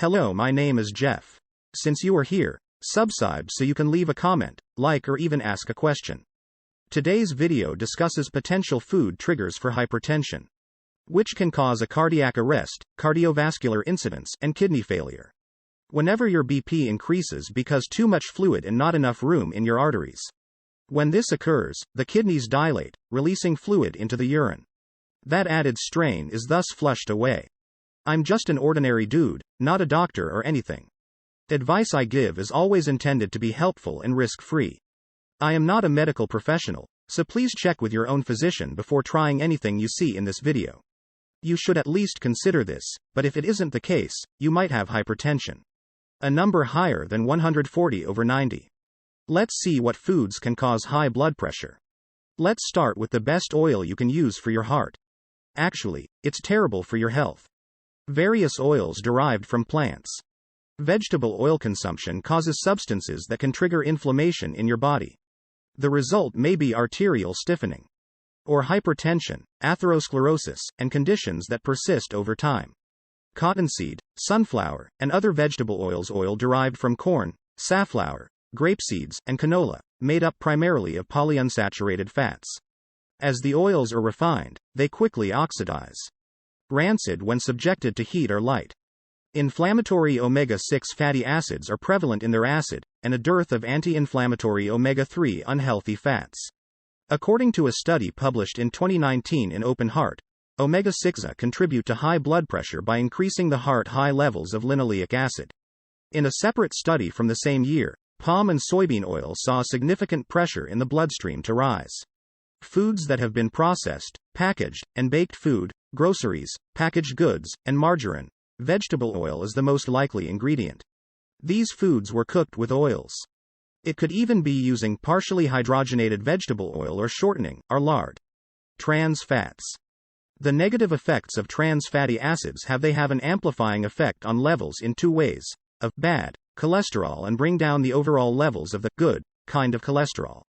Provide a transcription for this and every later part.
Hello, my name is Jeff. Since you are here, subscribe so you can leave a comment, like, or even ask a question. Today's video discusses potential food triggers for hypertension, which can cause a cardiac arrest, cardiovascular incidents, and kidney failure. Whenever your BP increases because too much fluid and not enough room in your arteries. When this occurs, the kidneys dilate, releasing fluid into the urine. That added strain is thus flushed away. I'm just an ordinary dude, not a doctor or anything. Advice I give is always intended to be helpful and risk-free. I am not a medical professional, so please check with your own physician before trying anything you see in this video. You should at least consider this, but if it isn't the case, you might have hypertension. A number higher than 140/90. Let's see what foods can cause high blood pressure. Let's start with the best oil you can use for your heart. Actually, it's terrible for your health. Various oils derived from plants. Vegetable oil consumption causes substances that can trigger inflammation in your body. The result may be arterial stiffening, or hypertension, atherosclerosis, and conditions that persist over time. Cottonseed, sunflower, and other vegetable oils. Oil derived from corn, safflower, grape seeds, and canola, made up primarily of polyunsaturated fats. As the oils are refined, they quickly oxidize. Rancid when subjected to heat or light. Inflammatory omega-6 fatty acids are prevalent in their acid, and a dearth of anti-inflammatory omega-3 unhealthy fats. According to a study published in 2019 in Open Heart, omega-6 contribute to high blood pressure by increasing the heart high levels of linoleic acid. In a separate study from the same year, palm and soybean oil saw significant pressure in the bloodstream to rise. Foods that have been processed, packaged, and baked food, groceries, packaged goods, and margarine. Vegetable oil is the most likely ingredient. These foods were cooked with oils. It could even be using partially hydrogenated vegetable oil or shortening, or lard. Trans fats. The negative effects of trans fatty acids have an amplifying effect on levels in two ways, of bad cholesterol and bring down the overall levels of the good kind of cholesterol.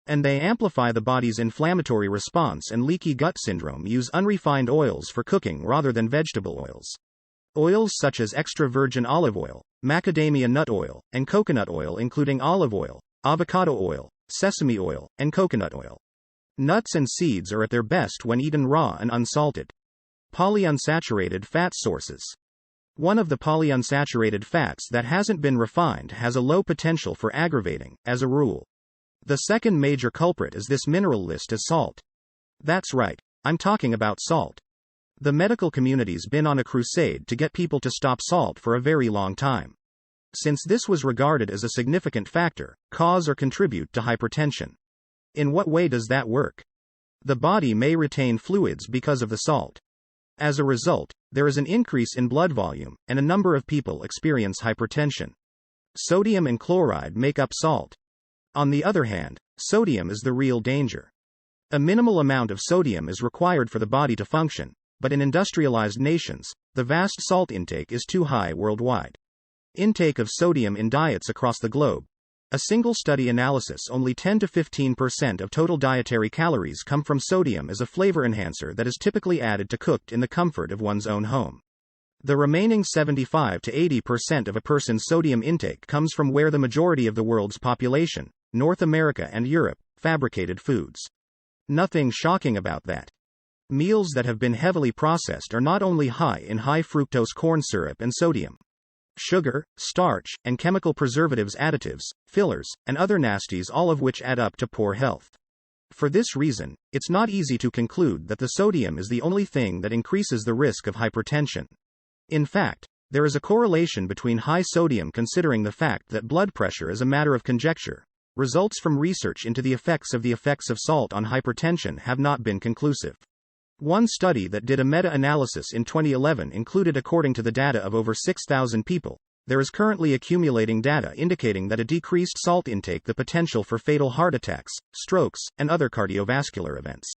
And they amplify the body's inflammatory response and leaky gut syndrome. Use unrefined oils for cooking rather than vegetable oils. Oils such as extra virgin olive oil, macadamia nut oil, and coconut oil, including olive oil, avocado oil, sesame oil, and coconut oil. Nuts and seeds are at their best when eaten raw and unsalted. Polyunsaturated fat sources. One of the polyunsaturated fats that hasn't been refined has a low potential for aggravating, as a rule. The second major culprit is this mineral list is salt. That's right, I'm talking about salt. The medical community's been on a crusade to get people to stop salt for a very long time. Since this was regarded as a significant factor, cause or contribute to hypertension. In what way does that work? The body may retain fluids because of the salt. As a result, there is an increase in blood volume, and a number of people experience hypertension. Sodium and chloride make up salt. On the other hand, sodium is the real danger. A minimal amount of sodium is required for the body to function, but in industrialized nations, the vast salt intake is too high worldwide. Intake of sodium in diets across the globe. A single study analysis: only 10 to 15% of total dietary calories come from sodium as a flavor enhancer that is typically added to cooked in the comfort of one's own home. The remaining 75 to 80% of a person's sodium intake comes from where the majority of the world's population, North America and Europe, fabricated foods. Nothing shocking about that. Meals that have been heavily processed are not only high in high fructose corn syrup and sodium, sugar, starch, and chemical preservatives, additives, fillers, and other nasties, all of which add up to poor health. For this reason, it's not easy to conclude that the sodium is the only thing that increases the risk of hypertension. In fact, there is a correlation between high sodium. Considering the fact that blood pressure is a matter of conjecture, results from research into the effects of salt on hypertension have not been conclusive. One study that did a meta-analysis in 2011 included, according to the data of over 6,000 people, there is currently accumulating data indicating that a decreased salt intake the potential for fatal heart attacks, strokes, and other cardiovascular events.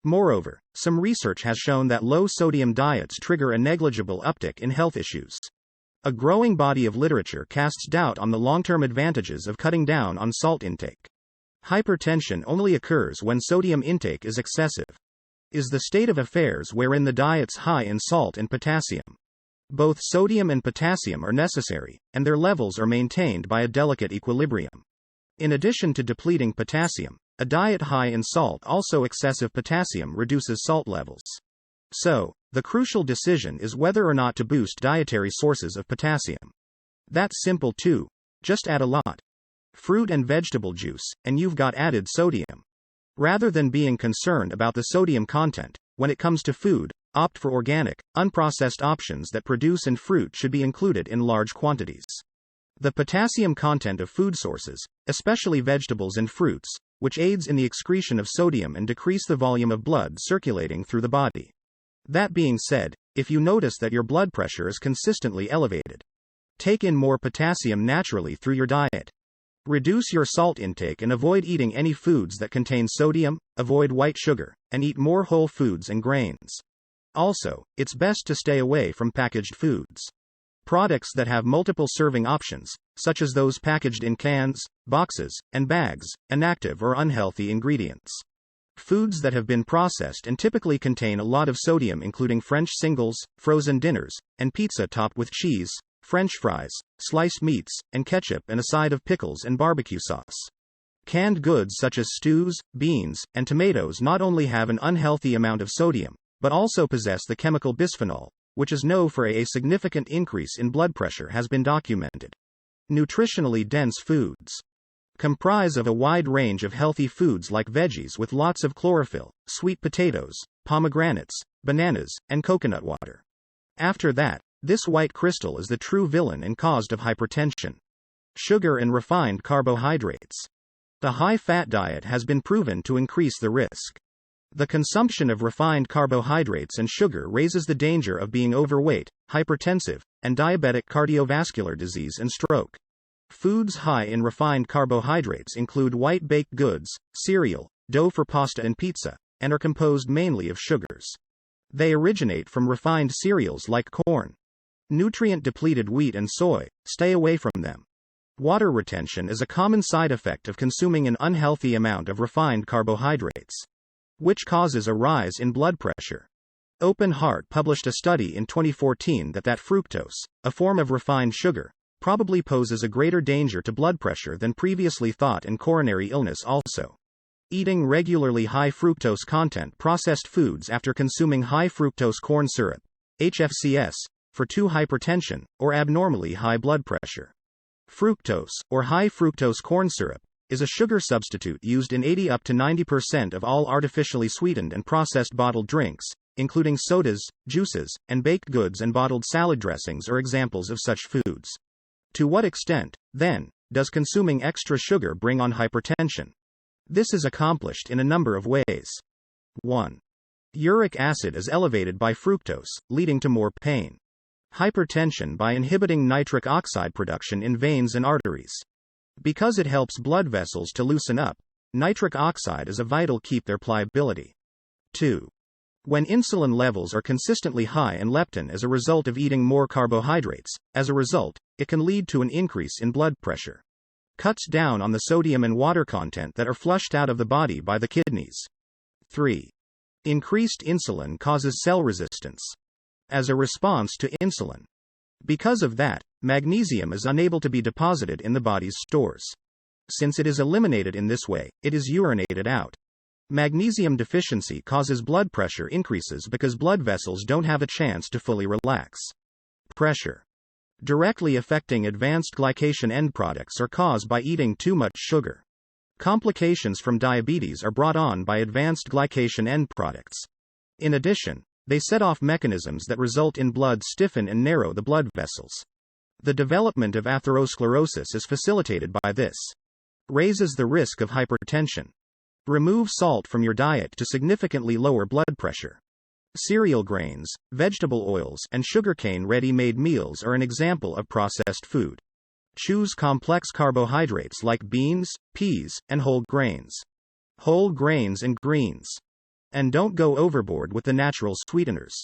Moreover, some research has shown that low-sodium diets trigger a negligible uptick in health issues. A growing body of literature casts doubt on the long-term advantages of cutting down on salt intake. Hypertension only occurs when sodium intake is excessive. Is the state of affairs wherein the diet's high in salt and potassium. Both sodium and potassium are necessary, and their levels are maintained by a delicate equilibrium. In addition to depleting potassium, a diet high in salt also excessive potassium reduces salt levels. So, the crucial decision is whether or not to boost dietary sources of potassium. That's simple too. Just add a lot. Fruit and vegetable juice, and you've got added sodium. Rather than being concerned about the sodium content, when it comes to food, opt for organic, unprocessed options that produce, and fruit should be included in large quantities. The potassium content of food sources, especially vegetables and fruits, which aids in the excretion of sodium and decrease the volume of blood circulating through the body. That being said, if you notice that your blood pressure is consistently elevated, take in more potassium naturally through your diet. Reduce your salt intake and avoid eating any foods that contain sodium, avoid white sugar, and eat more whole foods and grains. Also, it's best to stay away from packaged foods. Products that have multiple serving options, such as those packaged in cans, boxes, and bags, inactive or unhealthy ingredients. Foods that have been processed and typically contain a lot of sodium, including French singles, frozen dinners, and pizza topped with cheese, French fries, sliced meats, and ketchup, and a side of pickles and barbecue sauce. Canned goods such as stews, beans, and tomatoes not only have an unhealthy amount of sodium, but also possess the chemical bisphenol, which is known for a significant increase in blood pressure has been documented. Nutritionally dense foods comprise of a wide range of healthy foods like veggies with lots of chlorophyll, sweet potatoes, pomegranates, bananas, and coconut water. After that, this white crystal is the true villain and cause of hypertension. Sugar and refined carbohydrates. The high-fat diet has been proven to increase the risk. The consumption of refined carbohydrates and sugar raises the danger of being overweight, hypertensive, and diabetic cardiovascular disease and stroke. Foods high in refined carbohydrates include white baked goods, cereal, dough for pasta and pizza, and are composed mainly of sugars. They originate from refined cereals like corn. Nutrient-depleted wheat and soy, stay away from them. Water retention is a common side effect of consuming an unhealthy amount of refined carbohydrates, which causes a rise in blood pressure. Open Heart published a study in 2014 that fructose, a form of refined sugar, probably poses a greater danger to blood pressure than previously thought, and coronary illness also. Eating regularly high fructose content processed foods after consuming high fructose corn syrup, HFCS, for hypertension, or abnormally high blood pressure. Fructose, or high fructose corn syrup, is a sugar substitute used in 80 up to 90% of all artificially sweetened and processed bottled drinks, including sodas, juices, and baked goods, and bottled salad dressings are examples of such foods. To what extent, then, does consuming extra sugar bring on hypertension? This is accomplished in a number of ways. 1. Uric acid is elevated by fructose, leading to more pain. Hypertension by inhibiting nitric oxide production in veins and arteries. Because it helps blood vessels to loosen up, nitric oxide is a vital keep their pliability. 2. When insulin levels are consistently high and leptin as a result of eating more carbohydrates, as a result, it can lead to an increase in blood pressure. Cuts down on the sodium and water content that are flushed out of the body by the kidneys. 3. Increased insulin causes cell resistance as a response to insulin. Because of that, magnesium is unable to be deposited in the body's stores. Since it is eliminated in this way, it is urinated out. Magnesium deficiency causes blood pressure increases because blood vessels don't have a chance to fully relax. Pressure. Directly affecting advanced glycation end products are caused by eating too much sugar. Complications from diabetes are brought on by advanced glycation end products. In addition, they set off mechanisms that result in blood stiffen and narrow the blood vessels. The development of atherosclerosis is facilitated by this. Raises the risk of hypertension. Remove salt from your diet to significantly lower blood pressure. Cereal grains, vegetable oils, and sugarcane ready-made meals are an example of processed food. Choose complex carbohydrates like beans, peas, and whole grains. Whole grains and greens. And don't go overboard with the natural sweeteners.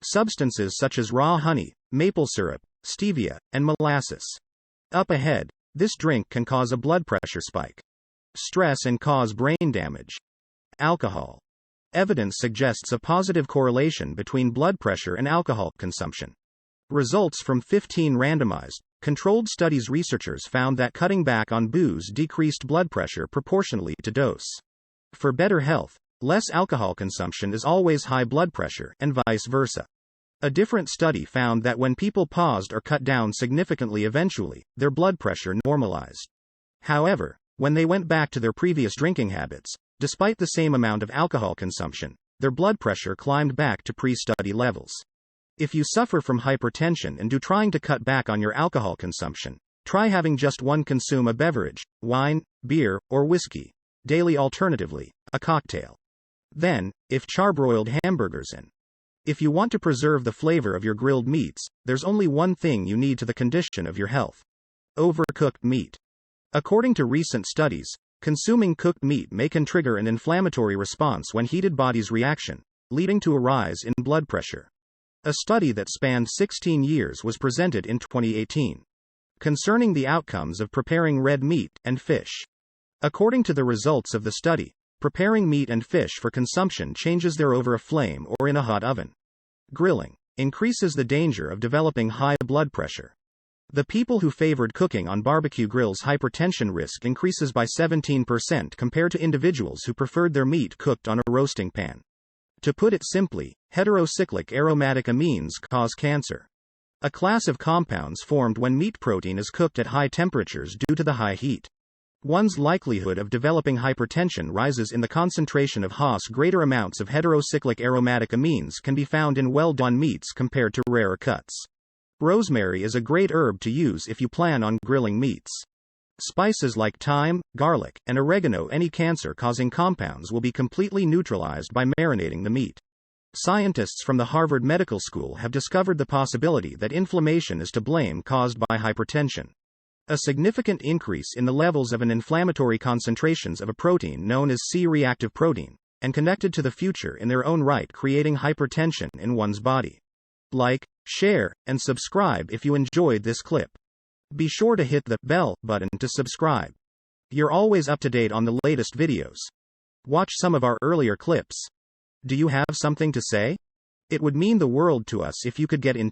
Substances such as raw honey, maple syrup, stevia, and molasses. Up ahead, this drink can cause a blood pressure spike. Stress and cause brain damage. Alcohol. Evidence suggests a positive correlation between blood pressure and alcohol consumption. Results from 15 randomized, controlled studies. Researchers found that cutting back on booze decreased blood pressure proportionally to dose. For better health, less alcohol consumption is always high blood pressure, and vice versa. A different study found that when people paused or cut down significantly, eventually, their blood pressure normalized. However, when they went back to their previous drinking habits, despite the same amount of alcohol consumption, their blood pressure climbed back to pre-study levels. If you suffer from hypertension and do trying to cut back on your alcohol consumption, try having just one consume a beverage, wine, beer, or whiskey, daily, alternatively, a cocktail. Then, if charbroiled hamburgers in. If you want to preserve the flavor of your grilled meats, there's only one thing you need to the condition of your health. Overcooked meat. According to recent studies, consuming cooked meat may trigger an inflammatory response when heated bodies reaction, leading to a rise in blood pressure. A study that spanned 16 years was presented in 2018. Concerning the outcomes of preparing red meat and fish. According to the results of the study, preparing meat and fish for consumption changes their over a flame or in a hot oven. Grilling increases the danger of developing high blood pressure. The people who favored cooking on barbecue grills' hypertension risk increases by 17% compared to individuals who preferred their meat cooked on a roasting pan. To put it simply, heterocyclic aromatic amines cause cancer. A class of compounds formed when meat protein is cooked at high temperatures due to the high heat. One's likelihood of developing hypertension rises in the concentration of Haas. Greater amounts of heterocyclic aromatic amines can be found in well-done meats compared to rarer cuts. Rosemary is a great herb to use if you plan on grilling meats. Spices like thyme, garlic, and oregano. Any cancer-causing compounds will be completely neutralized by marinating the meat. Scientists from the Harvard Medical School have discovered the possibility that inflammation is to blame caused by hypertension. A significant increase in the levels of an inflammatory concentrations of a protein known as C-reactive protein, and connected to the future in their own right, creating hypertension in one's body. Like, share, and subscribe if you enjoyed this clip. Be sure to hit the bell button to subscribe. You're always up to date on the latest videos. Watch some of our earlier clips. Do you have something to say? It would mean the world to us if you could get in